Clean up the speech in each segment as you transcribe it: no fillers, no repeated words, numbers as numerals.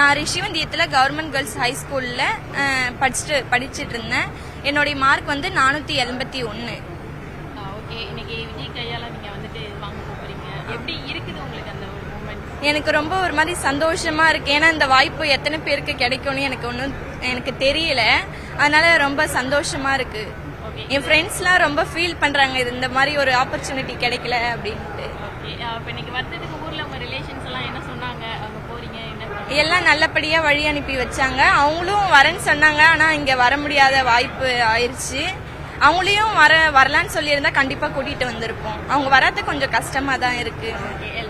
நான் ரிஷிவந்தியத்தில் government girls high ஸ்கூலில் படிச்சுட்டு இருந்தேன். என்னுடைய மார்க் வந்து 481. ஓகே, இன்னைக்கு விஜய் கையால் நீங்கள் வந்துட்டு வாங்க போகிறீங்க, எப்படி இருக்குது உங்களுக்கு அந்த ஒரு மூமெண்ட்? எனக்கு ரொம்ப ஒரு மாதிரி சந்தோஷமா இருக்கு. ஏன்னா இந்த வாய்ப்பு எத்தனை பேருக்கு கிடைக்கும்னு எனக்கு தெரியல. அதனால ரொம்ப சந்தோஷமா இருக்கு. என் ஃப்ரெண்ட்ஸ்லாம் ரொம்ப ஃபீல் பண்றாங்க, இது இந்த மாதிரி ஒரு ஆப்பர்ச்சுனிட்டி கிடைக்கல அப்படின்ட்டு. ஓகே, இப்போ இன்னைக்கு வர்றதுக்கு ஊரில் உங்கள் ரிலேஷன்ஸ் எல்லாம் என்ன சொன்னாங்க? அங்கே போறீங்க என்ன? எல்லாம் நல்லபடியா வழி அனுப்பி வச்சாங்க. அவங்களும் வரேன்னு சொன்னாங்க, ஆனா இங்க வர முடியாத வாய்ப்பு ஆயிருச்சு. அவங்களையும் வரலான்னு சொல்லியிருந்தா கண்டிப்பா கூட்டிட்டு வந்திருப்போம். அவங்க வராது கொஞ்சம் கஷ்டமா தான் இருக்கு.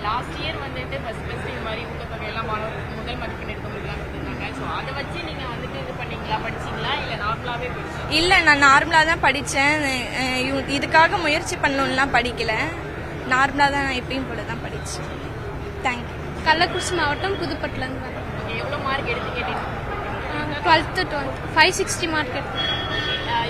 லாஸ்ட் இயர் வந்துட்டு ஃபர்ஸ்ட் இது மாதிரி ஊக்கத்தொகை எல்லாம் முதல் மதிப்பெண் எடுத்தவங்களுக்குலாம் கொடுத்துருந்தாங்க. ஸோ அதை வச்சு நீங்க வந்துட்டு இது பண்ணீங்களா, படிச்சீங்களா இல்லை நார்மலாவே படிச்சீங்களா? இல்ல, நான் நார்மலா தான் படிச்சேன். இதுக்காக முயற்சி பண்ணணும்லாம் படிக்கல. நார்மலா தான் நான் எப்பயும் போல தான் படிச்சேன். தேங்க்யூ. கள்ளக்குறிச்சி மாவட்டம் புதுப்பட்டிலேருந்து வரேன். எவ்வளோ மார்க் எடுத்துக்கிட்டு? 12th 560 மார்க் எடுத்தேன்.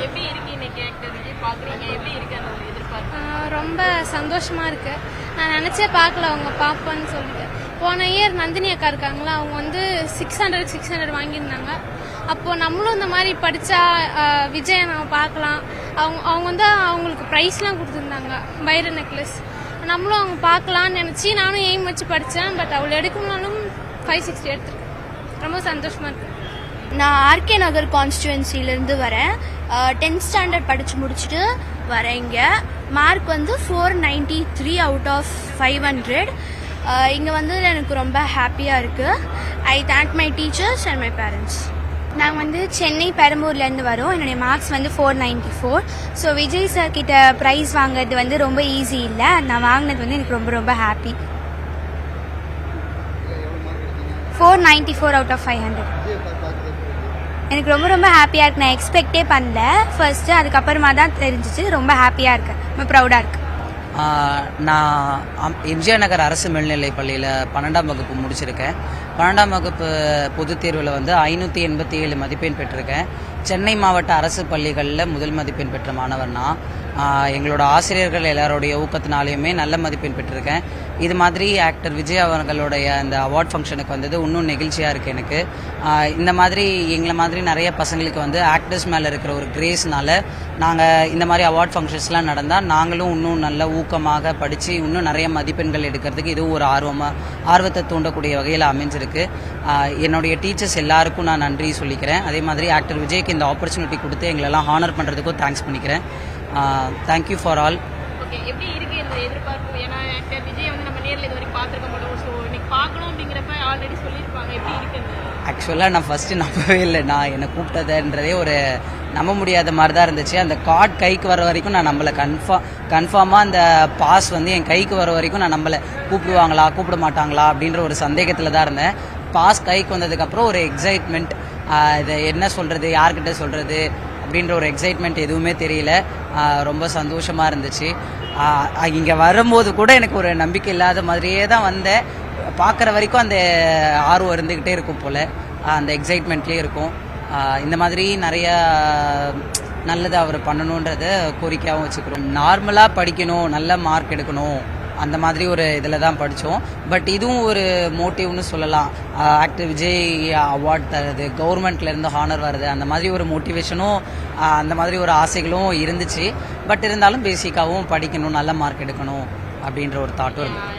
எப்படி இருக்கு இன்னைக்கு விஜய் பார்க்குறீங்க? எப்படி இருக்கு அந்த ஒரு எதிர்பார்ப்பு? ரொம்ப சந்தோஷமா இருக்கு. நான் நினைச்சே பார்க்கல அவங்க பார்ப்பேன்னு சொல்லிட்டு. போன இயர் நந்தினி அக்கா இருக்காங்களா, அவங்க வந்து 600 வாங்கியிருந்தாங்க. அப்போ நம்மளும் இந்த மாதிரி படிச்சா விஜயை நம்ம பார்க்கலாம். அவங்க வந்து அவங்களுக்கு ப்ரைஸ்லாம் கொடுத்துருந்தாங்க, வைர நெக்லஸ். நம்மளும் அவங்க பார்க்கலான்னு நினைச்சி நானும் எய்ம் வச்சு படித்தேன். பட் அவள் எடுக்கணும்னாலும் 560 எடுத்துருக்கேன். ரொம்ப சந்தோஷமா இருக்கு. நான் ஆர்கே நகர் கான்ஸ்டுவன்சிலேருந்து வரேன். 10th ஸ்டாண்டர்ட் படித்து முடிச்சுட்டு வரேன். இங்கே மார்க் வந்து 493 அவுட் ஆஃப் 500. இங்கே வந்து எனக்கு ரொம்ப ஹாப்பியாக இருக்குது. I thank my teachers and my parents. நாங்கள் வந்து சென்னை பெரம்பூர்லேருந்து வரோம். என்னுடைய மார்க்ஸ் வந்து 494. ஸோ விஜய் சார் கிட்ட ப்ரைஸ் வாங்குறது வந்து ரொம்ப ஈஸி இல்லை. நான் வாங்கினது வந்து எனக்கு ரொம்ப ரொம்ப ஹாப்பி. 494 out of 500. எனக்கு ரொம்ப ரொம்ப ஹாப்பியாக இருக்கு. நான் எக்ஸ்பெக்டே பண்ணல ஃபர்ஸ்ட்டு, அதுக்கப்புறமா தான் தெரிஞ்சிச்சு. ரொம்ப ஹாப்பியாக இருக்கேன், ரொம்ப ப்ரௌடாக இருக்கு. நான் எம்ஜிஆர் நகர் அரசு மேல்நிலைப் பள்ளியில் 12ஆம் வகுப்பு முடிச்சிருக்கேன். 12ஆம் வகுப்பு பொதுத் தேர்வில் வந்து 587 மதிப்பெண் பெற்றிருக்கேன். சென்னை மாவட்ட அரசு பள்ளிகளில் முதல் மதிப்பெண் பெற்ற மாணவர் நான். எங்களோட ஆசிரியர்கள் எல்லாருடைய ஊக்கத்தினாலேயுமே நல்ல மதிப்பெண் பெற்றிருக்கேன். இது மாதிரி ஆக்டர் விஜய் அவர்களுடைய அந்த அவார்ட் ஃபங்க்ஷனுக்கு வந்தது இன்னும் நெகிழ்ச்சியாக இருக்குது எனக்கு. இந்த மாதிரி எங்களை மாதிரி நிறைய பசங்களுக்கு வந்து ஆக்டர்ஸ் மேலே இருக்கிற ஒரு கிரேஸ்னால நாங்கள் இந்த மாதிரி அவார்ட் ஃபங்க்ஷன்ஸ்லாம் நடந்தால் நாங்களும் இன்னும் நல்ல ஊக்கமாக படித்து இன்னும் நிறைய மதிப்பெண்கள் எடுக்கிறதுக்கு இதுவும் ஒரு ஆர்வத்தை தூண்டக்கூடிய வகையில் அமைஞ்சிருக்கு. என்னுடைய டீச்சர்ஸ் எல்லாருக்கும் நான் நன்றி சொல்லிக்கிறேன். அதே மாதிரி ஆக்டர் விஜய்க்கு இந்த ஆப்பர்ச்சுனிட்டி கொடுத்து எங்களெல்லாம் ஹானர் பண்ணுறதுக்கும் தேங்க்ஸ் பண்ணிக்கிறேன். Thank you for all. ஓகே, எப்படி இருக்கு இந்த எதிர்பார்ப்பு? ஏன்னா ஆக்டர் விஜய் வந்து நம்ம நேரில் இது வரைக்கும் பார்த்துருக்க மாட்டோம். ஸோ இன்னைக்கு பார்க்கணும் அப்படிங்கிறப்ப ஆல்ரெடி சொல்லியிருப்பாங்க. எப்படி இருக்குது? ஆக்சுவலாக நான் ஃபஸ்ட்டு நம்பவே இல்லை. நான் என்னை கூப்பிட்டதுன்றதே ஒரு நம்ப முடியாத மாதிரி தான் இருந்துச்சு. அந்த கார்டு கைக்கு வர வரைக்கும் நான் நம்பலை. கன்ஃபார்மாக அந்த பாஸ் வந்து என் கைக்கு வர வரைக்கும் நான் நம்பலை. கூப்பிடுவாங்களா கூப்பிட மாட்டாங்களா அப்படின்ற ஒரு சந்தேகத்தில் தான் இருந்தேன். பாஸ் கைக்கு வந்ததுக்கப்புறம் ஒரு எக்ஸைட்மெண்ட், இதை என்ன சொல்கிறது, யார்கிட்ட சொல்கிறது அப்படின்ற ஒரு எக்ஸைட்மெண்ட் எதுவுமே தெரியல. ரொம்ப சந்தோஷமாக இருந்துச்சு. இங்கே வரும்போது கூட எனக்கு ஒரு நம்பிக்கை இல்லாத மாதிரியே தான் வந்தேன். பார்க்குற வரைக்கும் அந்த ஆர்வம் இருந்துக்கிட்டே இருக்கும் போல், அந்த எக்ஸைட்மெண்ட்லேயே இருக்கும். இந்த மாதிரி நிறைய நல்லது அவர் பண்ணணுன்றத கோரிக்கையாகவும் வச்சுக்கிறோம். நார்மலாக படிக்கணும், நல்ல மார்க் எடுக்கணும், அந்த மாதிரி ஒரு இதில் தான் படித்தோம். பட் இதுவும் ஒரு மோட்டிவ்னு சொல்லலாம். ஆக்டர் விஜய் அவார்ட் தருது, கவர்மெண்ட்லேருந்து ஹானர் வருது, அந்த மாதிரி ஒரு மோட்டிவேஷனும் அந்த மாதிரி ஒரு ஆசைகளும் இருந்துச்சு. பட் இருந்தாலும் பேசிக்காகவும் படிக்கணும், நல்ல மார்க் எடுக்கணும் அப்படின்ற ஒரு தாட்டும் இருந்தது.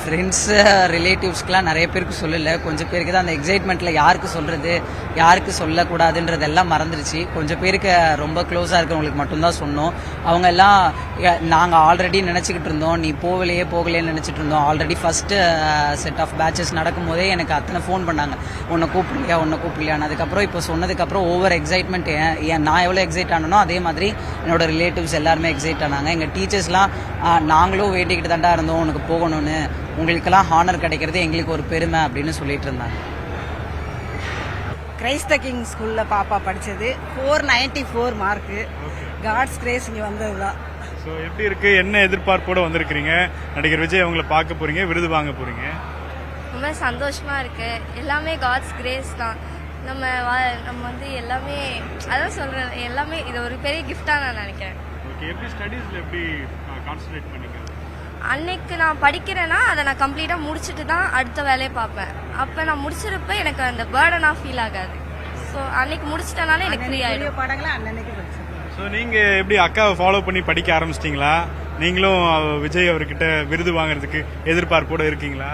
ஃப்ரெண்ட்ஸு ரிலேட்டிவ்ஸ்க்கெலாம் நிறைய பேருக்கு சொல்லலை. கொஞ்சம் பேருக்கு தான் அந்த எக்ஸைட்மெண்ட்டில் யாருக்கு சொல்கிறது யாருக்கு சொல்லக்கூடாதுன்றதெல்லாம் மறந்துடுச்சு. கொஞ்சம் பேருக்கு ரொம்ப க்ளோஸாக இருக்கிறவங்களுக்கு மட்டும்தான் சொன்னோம். அவங்க எல்லாம் நாங்கள் ஆல்ரெடி நினச்சிக்கிட்டு இருந்தோம், நீ போகலேன்னு நினச்சிட்டு இருந்தோம். Already first set of batches நடக்கும் போதே எனக்கு அத்தனை ஃபோன் பண்ணாங்க, உன்னை கூப்பிடலையான்னு. அதுக்கப்புறம் இப்போ சொன்னதுக்கப்புறம் ஓவர் எக்ஸைட்மெண்ட். நான் எவ்வளோ எக்ஸைட் ஆனனோ அதே மாதிரி என்னோடய ரிலேட்டிவ்ஸ் எல்லாருமே எக்ஸைட் ஆனாங்க. எங்கள் டீச்சர்ஸ்லாம் நாங்களும் வேண்டிக்கிட்டு தாண்டா இருந்தோம் உனக்கு போகணும்னு, உங்களுக்கெல்லாம் ஹானர் கிடைக்கிறது எங்களுக்கு ஒரு பெருமை அப்படின்னு சொல்லிட்டு இருந்தாங்க. கிரைஸ்த கிங் ஸ்கூலில் பாப்பா படித்தது. 494 மார்க்கு. காட்ஸ் கிரேஸ் இங்கே வந்தது தான். ஸோ எப்படி இருக்கு, என்ன எதிர்பார்ப்போட வந்திருக்கிறீங்க? நடிகர் விஜய் அவங்களை பார்க்க போறீங்க, விருது வாங்க போறீங்க. ரொம்ப சந்தோஷமா இருக்கு. எல்லாமே காட்ஸ் கிரேஸ் தான். நம்ம வந்து எல்லாமே அதான் சொல்றேன், எல்லாமே இது ஒரு பெரிய கிஃப்டா நான் நினைக்கிறேன். ஓகே, எப்படி ஸ்டடீஸ்ல எப்படி கான்சென்ட்ரேட் பண்ணீங்க? அன்னைக்கு நான் படிக்கிறேன்னா அதை நான் கம்ப்ளீட்டாக முடிச்சுட்டு தான் அடுத்த வேலையை பார்ப்பேன். அப்போ நான் முடிச்சிருப்ப எனக்கு அந்த பேர்டனாக ஃபீல் ஆகாது. ஸோ அன்னைக்கு முடிச்சிட்டனால எனக்கு ஃப்ரீ ஆகிடும். பாடங்களை அன்னன்னைக்கு படிச்சிருக்கேன். ஸோ நீங்கள் எப்படி அக்காவை ஃபாலோ பண்ணி படிக்க ஆரம்பிச்சிட்டிங்களா? நீங்களும் விஜய் அவர்கிட்ட விருது வாங்குறதுக்கு எதிர்பார்ப்போட இருக்கீங்களா?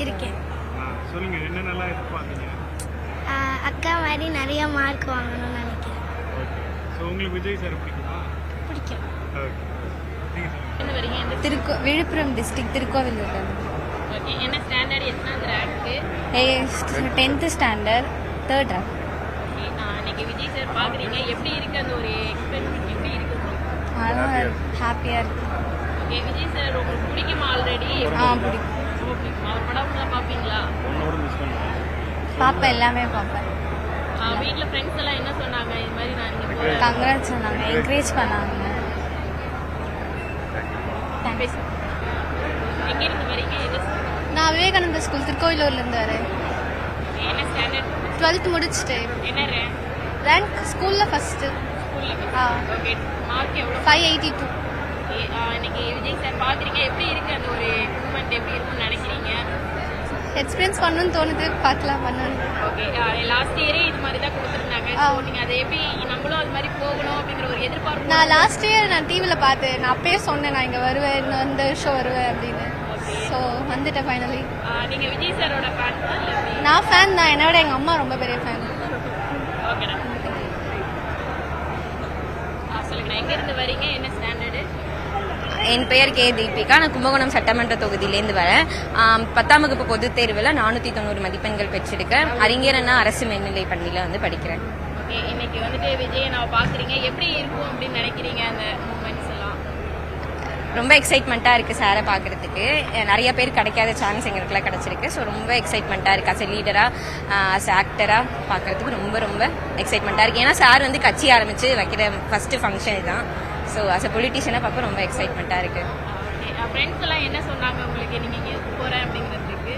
இருக்கேன். சொல்லுங்க, என்னென்னலாம் எதிர்பார்த்தீங்க? அக்கா மாதிரி நிறைய மார்க் வாங்கணும்னு நினைக்கிறேன். ஓகே. ஸோ உங்களுக்கு விஜய் சார் பிடிக்குமா? பிடிக்கும். ஓகே. நீங்கள் சொல்லுங்க. எந்த வரீங்க? எந்த விழுப்புரம் டிஸ்ட்ரிக்ட் திருக்கோவிலூர். ஓகே, என்ன ஸ்டாண்டர்ட், எத்தனாவது rank? 10th standard 3rd rank. Okay, இன்னைக்கு விஜய் சார் பார்க்குறீங்க, எப்படி இருக்கு அந்த ஒரு எக்ஸ்பெரிமெண்ட், எப்படி இருக்கு உங்களுக்கு? அதெல்லாம் ஹாப்பியாக இருக்கு. ஓகே, விஜய் சார் உங்களுக்கு பிடிக்குமா ஆல்ரெடி? பிடிக்கும். ரொம்ப பிடிக்கும். அவர் படம்லாம் பார்ப்பீங்களா? பார்ப்பேன், எல்லாமே பார்ப்பேன். வீட்டில் ஃப்ரெண்ட்ஸ் எல்லாம் என்ன சொன்னாங்க? இது மாதிரி நான் இங்கே போகிறேன். கங்க்ராட்ஸ் சொன்னாங்க, என்கரேஜ் பண்ணாங்க. எங்கே இருந்து வரீங்க? நான் விவேகானந்தா ஸ்கூல் திருக்கோவிலூர்லேருந்து வரேன். என்ன ஸ்டாண்டர்ட்? 12th முடிச்சுட்டு. என்ன ரேங்க்? ரேங்க் ஸ்கூலில் ஃபஸ்ட்டு. ஸ்கூலில் ஓகே. மார்க் எவ்வளோ? 582. ஓகே, இன்னைக்கு விஜய் சார் பார்க்குறீங்க, எப்படி இருக்கு அந்த ஒரு மூமெண்ட், எப்படி இருக்குன்னு நினைக்கிறீங்க? எக்ஸ்பீரியன்ஸ் பண்ணணும்னு தோணுது, பார்க்கலாம் பண்ணணும். ஓகே, லாஸ்ட் இயரே இது மாதிரி தான் கொடுத்துருந்தாங்க. ஸோ நீங்கள் அதை எப்படி நம்மளும் அது மாதிரி போகணும் அப்படிங்கிற ஒரு எதிர்பார்ப்பு? நான் லாஸ்ட் இயர் நான் டிவியில் பார்த்தேன். நான் அப்பயே சொன்னேன் நான் இங்கே வருவேன், இன்னும் இந்த வருஷம் வருவேன் அப்படின்னு. ஸோ வந்துட்டேன் ஃபைனலி. நீங்கள் விஜய் சாரோட ஃபேன் தான் இல்லை? நான் ஃபேன் தான், என்னோட எங்கள் அம்மா ரொம்ப பெரிய ஃபேன். ஓகேண்ணா. சொல்லுங்கண்ணா, எங்கேருந்து வரீங்க? என்ன ஸ்டாண்டர்டு? என் பெயர் கே தீபிகா. நான் கும்பகோணம் சட்டமன்ற தொகுதியிலேருந்து வரேன். 10ஆம் வகுப்பு பொதுத் தேர்வில் 490 மதிப்பெண்கள் பெற்றிருக்கேன். அறிஞர் அண்ணா அரசு மேல்நிலைப் பள்ளியில் வந்து படிக்கிறேன். ஓகே, இன்னைக்கு வந்துட்டு விஜயை நான் பார்க்குறீங்க, எப்படி இருக்கும் அப்படின்னு நினைக்கிறீங்க அந்த மூமெண்ட்ஸ் எல்லாம்? ரொம்ப எக்ஸைட்மெண்ட்டாக இருக்குது சாரை பார்க்குறதுக்கு. நிறைய பேர் கிடைக்காத சான்ஸ் எங்களுக்குலாம் கிடச்சிருக்கு. ஸோ ரொம்ப எக்ஸைட்மெண்ட்டாக இருக்குது. அஸ் எ லீடராக, அஸ் ஆக்டராக பார்க்குறதுக்கு ரொம்ப ரொம்ப எக்ஸைட்மெண்ட்டாக இருக்குது. ஏன்னா சார் வந்து கட்சி ஆரம்பித்து வைக்கிற ஃபஸ்ட்டு ஃபங்க்ஷன் இதுதான். ஸோ அஸ் அ பொலிட்டிஷியனாக பார்க்க ரொம்ப எக்ஸைட்மெண்ட்டாக இருக்குது. ஃப்ரெண்ட்ஸ் எல்லாம் என்ன சொன்னாங்க உங்களுக்கு, நீங்கள் இங்கே போகிறேன் அப்படிங்கிறதுக்கு?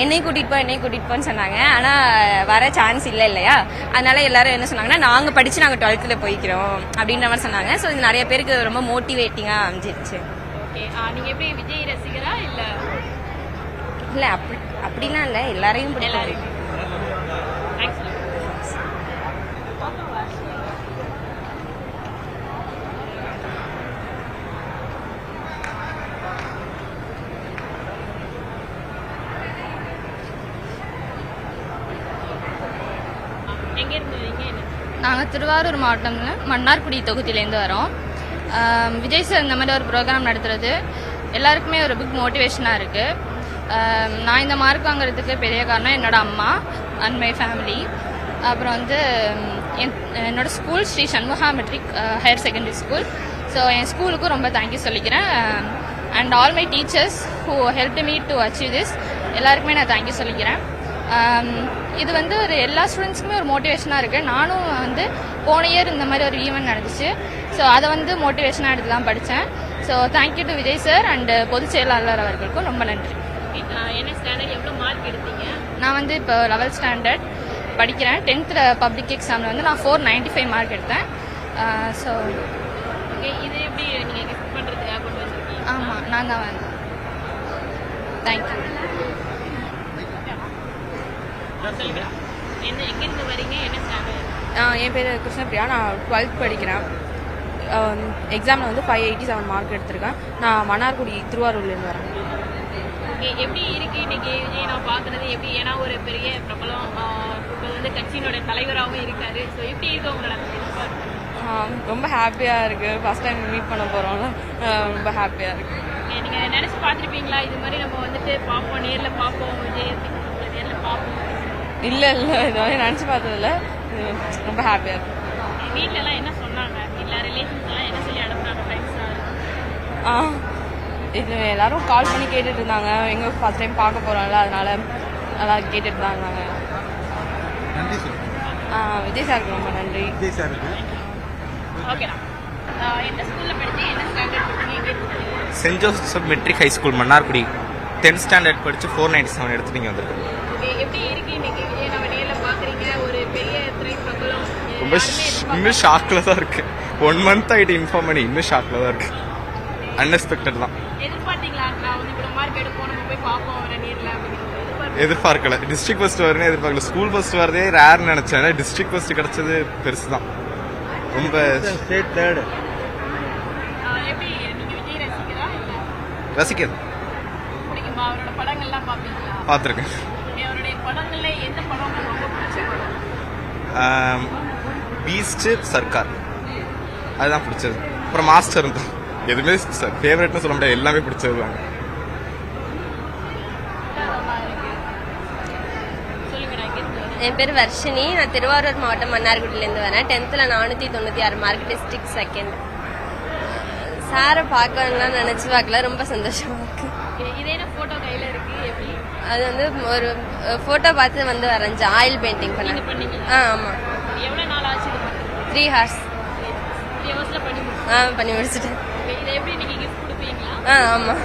என்னை கூட்டிகிட்டு போன்னு சொன்னாங்க. ஆனால் வர சான்ஸ் இல்லை இல்லையா? அதனால எல்லாரும் என்ன சொன்னாங்கன்னா, நாங்கள் படித்து நாங்கள் 12th போய்க்கிறோம் அப்படின்ற மாதிரி சொன்னாங்க. ஸோ இது நிறைய பேருக்கு ரொம்ப மோட்டிவேட்டிங்காக அமைஞ்சிருச்சு. ஓகே, நீங்கள் எப்படி விஜய் ரசிகரா இல்லை? இல்லை அப்படிலாம் இல்லை, எல்லாரையும் எல்லாரையும். தேங்க்ஸ். எங்கே இருந்து வரீங்க? என்ன? நாங்கள் திருவாரூர் மாவட்டம்ல மன்னார்குடி தொகுதியிலேருந்து வரோம். விஜய் சார் இந்த மாதிரி ஒரு ப்ரோக்ராம் நடத்துறது எல்லாருக்குமே ஒரு பிக் மோட்டிவேஷனாக இருக்குது. நான் இந்த மார்க் வாங்குறதுக்கு பெரிய காரணம் என்னோட அம்மா அண்ட் மை ஃபேமிலி. அப்புறம் வந்து என்னோட school Sri Shanmuga matric higher secondary school. So என் ஸ்கூலுக்கும் ரொம்ப தேங்க்யூ சொல்லிக்கிறேன். And all my teachers who help me to achieve this, எல்லாருக்குமே நான் தேங்க்யூ சொல்லிக்கிறேன். இது வந்து ஒரு எல்லா ஸ்டூடெண்ட்ஸுக்குமே ஒரு மோட்டிவேஷனாக இருக்குது. நானும் வந்து போன இயர் இந்த மாதிரி ஒரு ஈவெண்ட் நடந்துச்சு. ஸோ அதை வந்து மோட்டிவேஷனாக எடுத்து தான் படித்தேன். So thank you to Vijay sir and பொதுச் செயலாளர் அவர்களுக்கும் ரொம்ப நன்றி. என்ன ஸ்டாண்டர்ட், எவ்வளோ மார்க் எடுத்தீங்க? நான் வந்து இப்போ 11th ஸ்டாண்டர்ட் படிக்கிறேன். 10th பப்ளிக் எக்ஸாமில் வந்து நான் 495 மார்க் எடுத்தேன். ஸோ ஓகே, இது எப்படி நீங்கள் கிஃப்ட் பண்ணுறதுக்காக கொண்டு வந்திருக்கீங்க? ஆமாம், நான் தான் வந்து தேங்க்யூ. சொல்லுங்க, என்ன எங்கேருந்து வரீங்க? என்ன ஸ்டாண்டர்ட்? என் பேர் கிருஷ்ணபிரியா. நான் 12th படிக்கிறேன். எக்ஸாமில் வந்து 587 மார்க் எடுத்திருக்கேன். நான் மன்னார்குடி திருவாரூர்லேருந்து வரேன். ஓகே, எப்படி இருக்கு இன்னைக்கு விஜய் நான் பார்க்குறது எப்படி? ஏன்னா ஒரு பெரிய பிரபலம், இப்போ வந்து கட்சியினோட தலைவராகவும் இருக்காரு. ஸோ எப்படி இருக்கு உங்களோட எதிர்பார்ப்பு? ரொம்ப ஹாப்பியாக இருக்குது. ஃபஸ்ட் டைம் மீட் பண்ண போகிறோம்ல, ரொம்ப ஹாப்பியாக இருக்குது. நீங்கள் நினச்சி பார்த்துருப்பீங்களா இது மாதிரி நம்ம வந்துட்டு பார்ப்போம், நேரில் பார்ப்போம், விஜய் நேரில் பார்ப்போம்? இல்லை இது மாதிரி நினச்சி பார்த்ததில்ல. ரொம்ப ஹாப்பியாக இருக்குது. வீட்டிலலாம் என்ன சொன்னாங்க? எல்லா ரிலேஷன்ஸ்லாம் என்ன சொல்லி அனுப்புனாங்க? இது எல்லாரும் கால் பண்ணி கேட்டுட்டு இருந்தாங்க. எங்கே ஃபர்ஸ்ட் டைம் பார்க்க போகிறோம்ல, அதனால நல்லா கேட்டுட்டு தான் இருந்தாங்க. நன்றி சார். விஜய் சாருக்கு ரொம்ப நன்றி. விஜய் சாருக்கு. ஓகேண்ணா, எந்த ஸ்கூலில் படிச்சு என்ன ஸ்டாண்டர்ட் படிச்சீங்க? Saint Joseph matric high school Mannargudi 10th standard படித்து 497 எடுத்து நீங்கள் வந்துருக்கீங்க. எப்படி இருக்கு இன்னைக்கு விஜய் நம்ம நேரில் பார்க்குறீங்க? ஒரு பெரிய திரை பிரபலம். ரொம்ப இன்னும் ஷாக்கில் தான் இருக்குது. 1 month ஆகிட்டு இன்ஃபார்ம் பண்ணி இன்னும் ஷாக்கில் தான் இருக்குது. அன்எக்ஸ்பெக்டட் தான். எதிர்பார்த்தீங்களா நான் வந்து இவ்வளவு மார்க் எடுப்போம் நம்ம போய் பார்ப்போம் வர நேர்ல அப்படிங்கிறது எதிர்பார்க்கல. டிஸ்ட்ரிக்ட் ஃபர்ஸ்ட் வரும்னு எதிர்பார்க்கல. ஸ்கூல் ஃபர்ஸ்ட் வரதே ரேர்னு நினைச்சேன். டிஸ்ட்ரிக்ட் ஃபர்ஸ்ட் கிடைச்சது பெருசு தான். ரொம்ப ஸ்டேட் தேர்ட். எப்படி நீங்க விஜய் ரசிகரா இல்ல ரசிக்கிறது பிடிக்குமா? அவரோட படங்கள்லாம் பாப்பீங்களா? பார்த்துருக்கேன். அவருடைய படங்கள்ல எந்த படம் ரொம்ப பிடிச்ச படம்? பீஸ்ட், சர்க்கார் அதுதான் பிடிச்சது. அப்புறம் மாஸ்டர் தான். எதுவுமே ஃபேவரட்னு சொல்ல முடியாது, எல்லாமே பிடிச்சது தாங்க. என் பேர் வர்ஷினி. நான் திருவாரூர் மாவட்டம் மன்னார்குடியிலேருந்து வரேன். 10th 496 mark, district second. சாரை பார்க்கணும்லாம் நினச்சி பார்க்கல, ரொம்ப சந்தோஷமா இருக்கு. இதே போட்டோ கையில இருக்கு எப்படி? அது வந்து ஒரு ஃபோட்டோ பார்த்து வந்து வரைஞ்சேன். ஆயில் பெயிண்டிங் பண்ண. ஆமாம். எவ்வளவு நாள் ஆச்சு இது பண்ணி? 3 hours. 3 ஹவர்ஸ்ல பண்ணி முடிச்சு? பண்ணி முடிச்சிட்டேன். இதை எப்படி நீங்க கிஃப்ட் கொடுப்பீங்களா? ஆமாம்.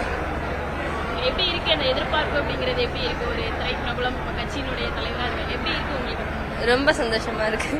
எப்படி இருக்கு அந்த எதிர்பார்ப்பு அப்படிங்கிறது? எப்படி இருக்கு ஒரு திரை பிரபலம் கட்சியினுடைய தலைவராக எப்படி இருக்கு உங்களுக்கு? ரொம்ப சந்தோஷமா இருக்கு.